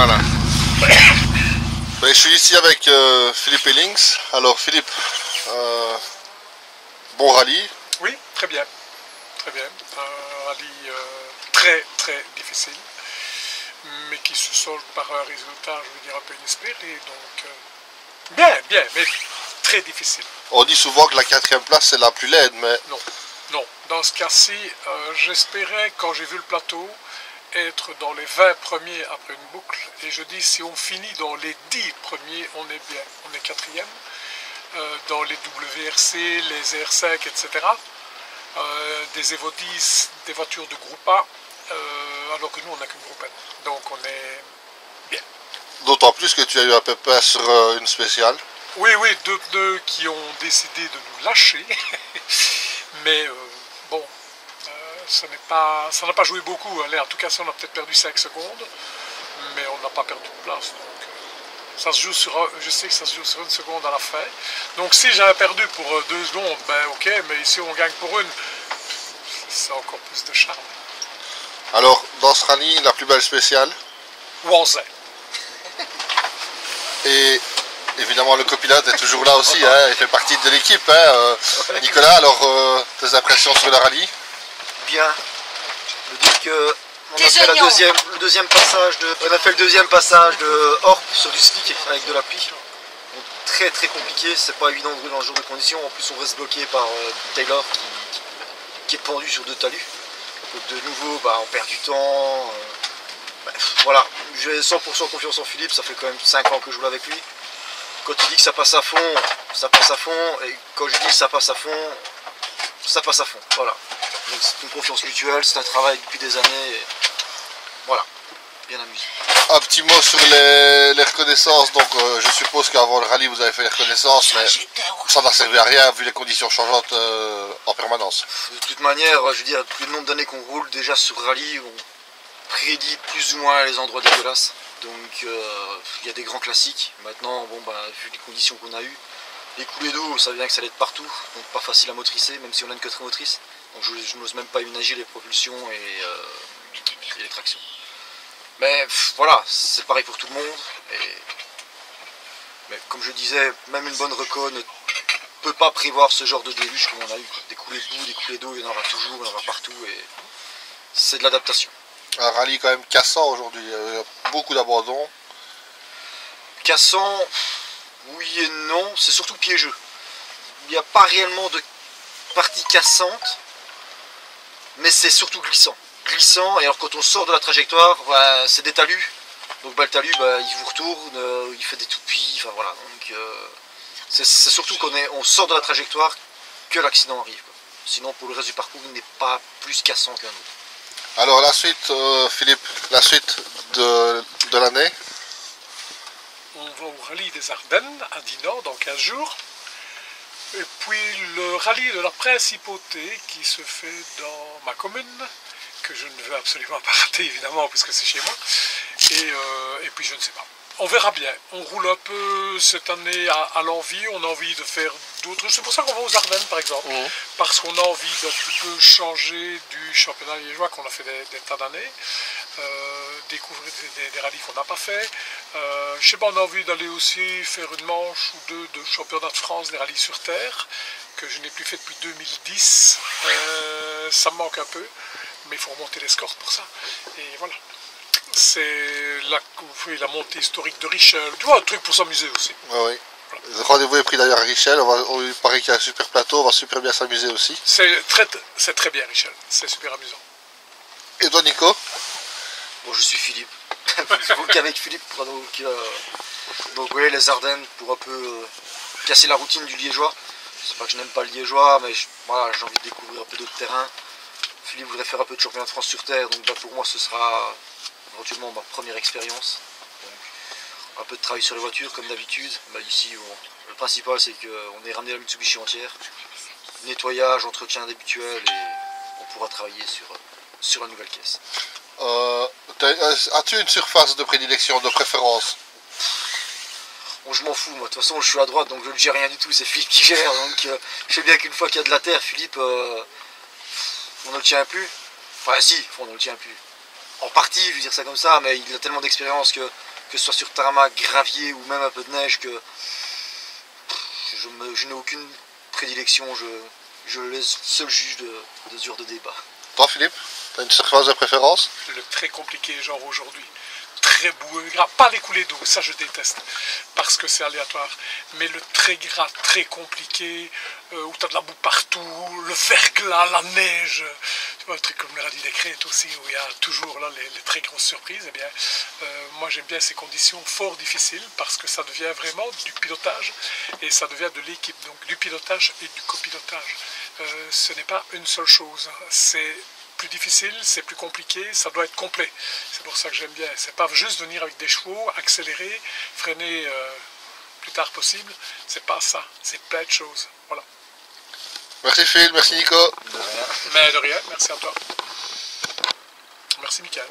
Voilà. Ben, je suis ici avec Philippe Ellings. Alors Philippe, bon rallye. Oui, très bien. Très bien. Un rallye très très difficile, mais qui se solde par un résultat, je veux dire, un peu inespéré. Donc, bien, mais très difficile. On dit souvent que la 4e place c'est la plus laide, mais... Non. Dans ce cas-ci, j'espérais, quand j'ai vu le plateau, être dans les 20 premiers après une boucle. Et je dis, si on finit dans les 10 premiers, on est bien. On est 4e. Dans les WRC, les R5, etc. Des Evo 10, des voitures de groupe A, alors que nous, on n'a qu'une groupe N. Donc, on est bien. D'autant plus que tu as eu un pépin sur une spéciale. Oui, deux pneus qui ont décidé de nous lâcher. Mais bon, ça n'a pas joué beaucoup. Allez, en tout cas, ça, on a peut-être perdu 5 secondes, mais on n'a pas perdu de place. Donc, ça se joue je sais que ça se joue sur une seconde à la fin. Donc, si j'avais perdu pour 2 secondes, ben ok, mais ici, on gagne pour une. C'est encore plus de charme. Alors, dans ce rallye, la plus belle spéciale? Wanzai. Et évidemment, le copilote est toujours là aussi, hein, il fait partie de l'équipe. Hein, Nicolas, alors, tes impressions sur le rallye? Bien. Je veux dire que on a fait le deuxième passage de Orp sur du slick avec de la pluie. Donc, très très compliqué, c'est pas évident de rouler dans ce genre de conditions. En plus, on reste bloqué par Taylor qui est pendu sur 2 talus. Donc, de nouveau, on perd du temps. Voilà, j'ai 100% confiance en Philippe, ça fait quand même 5 ans que je roule avec lui. Quand il dit que ça passe à fond, ça passe à fond. Et quand je dis ça passe à fond, ça passe à fond. Voilà. Donc c'est une confiance mutuelle, c'est un travail depuis des années. Et voilà, bien amusé. Un petit mot sur les reconnaissances. Donc je suppose qu'avant le rallye vous avez fait les reconnaissances, mais ça n'a servi à rien vu les conditions changeantes en permanence. De toute manière, je veux dire, depuis le nombre d'années qu'on roule déjà sur rallye, on prédit plus ou moins les endroits dégueulasses. Donc il y a des grands classiques. Maintenant, bon, vu les conditions qu'on a eues, les coulées d'eau, ça vient que ça allait de partout, donc pas facile à motricer, même si on a une 4 motrice. Donc je n'ose même pas imaginer les propulsions et les tractions. Mais voilà, c'est pareil pour tout le monde. Mais comme je disais, même une bonne reco ne peut pas prévoir ce genre de déluge comme on a eu. Des coulées de boue, des coulées d'eau, il y en aura toujours, il y en aura partout. Et c'est de l'adaptation. Un rallye quand même cassant aujourd'hui, beaucoup d'abandon. Cassant, oui et non, c'est surtout piégeux. Il n'y a pas réellement de partie cassante, mais c'est surtout glissant. Glissant, et alors quand on sort de la trajectoire, c'est des talus. Donc le talus, il vous retourne, il fait des toupies, enfin voilà. Donc c'est surtout quand on sort de la trajectoire que l'accident arrive, quoi. Sinon pour le reste du parcours, il n'est pas plus cassant qu'un autre. Alors la suite, Philippe, la suite de l'année? On va au rallye des Ardennes à Dinant dans 15 jours. Et puis le rallye de la Principauté qui se fait dans ma commune, que je ne veux absolument pas rater évidemment puisque c'est chez moi. Et puis je ne sais pas. On verra bien. On roule un peu cette année à l'envie. On a envie de faire d'autres. C'est pour ça qu'on va aux Ardennes par exemple. Parce qu'on a envie d'un petit peu changer du championnat liégeois qu'on a fait des tas d'années. Découvrir des rallyes qu'on n'a pas fait. Je sais pas, on a envie d'aller aussi faire une manche ou deux de championnat de France des rallyes sur terre que je n'ai plus fait depuis 2010. Ça me manque un peu, mais il faut remonter les scores pour ça. Et voilà. C'est la montée historique de Richel. Tu vois, un truc pour s'amuser aussi. Oui. Le rendez-vous est pris d'ailleurs à Richel. Il paraît qu'il y a un super plateau, on va super bien s'amuser aussi. C'est très bien Richel, c'est super amusant. Et toi Nico? Bon, je suis Philippe. Donc avec Philippe, donc oui, les Ardennes pour un peu casser la routine du liégeois. C'est pas que je n'aime pas le liégeois, mais voilà, j'ai envie de découvrir un peu d'autres terrains. Philippe voudrait faire un peu de championnat de France sur terre, donc pour moi ce sera éventuellement ma première expérience. Donc, un peu de travail sur les voitures comme d'habitude. Ici, le principal c'est qu'on ait ramené la Mitsubishi entière. Nettoyage, entretien habituel et on pourra travailler sur la nouvelle caisse. As-tu une surface de prédilection, de préférence? Bon, je m'en fous, moi. De toute façon, je suis à droite, donc je ne gère rien du tout. C'est Philippe qui gère. Donc, je sais bien qu'une fois qu'il y a de la terre, Philippe, on ne le tient plus. Enfin, si, on ne le tient plus. En partie, je veux dire ça comme ça, mais il a tellement d'expérience que que ce soit sur tarmac, gravier ou même un peu de neige, que je n'ai aucune prédilection, je laisse seul juge de ce genre de débat. Toi Philippe, tu as une surface de préférence? Le très compliqué, genre aujourd'hui. Très boueux, gras, pas les coulées d'eau, ça je déteste, parce que c'est aléatoire. Mais le très gras, très compliqué, où tu as de la boue partout, le verglas, la neige, tu vois, un truc comme le Rallye des Crêtes aussi, où il y a toujours là les très grosses surprises, eh bien, moi j'aime bien ces conditions fort difficiles, parce que ça devient vraiment du pilotage, et ça devient de l'équipe, donc du pilotage et du copilotage. Ce n'est pas une seule chose, c'est plus difficile, c'est plus compliqué, ça doit être complet. C'est pour ça que j'aime bien. C'est pas juste venir avec des chevaux, accélérer, freiner plus tard possible. C'est pas ça. C'est plein de choses. Voilà. Merci Phil, merci Nico. De rien. Mais de rien, merci à toi. Merci Michael.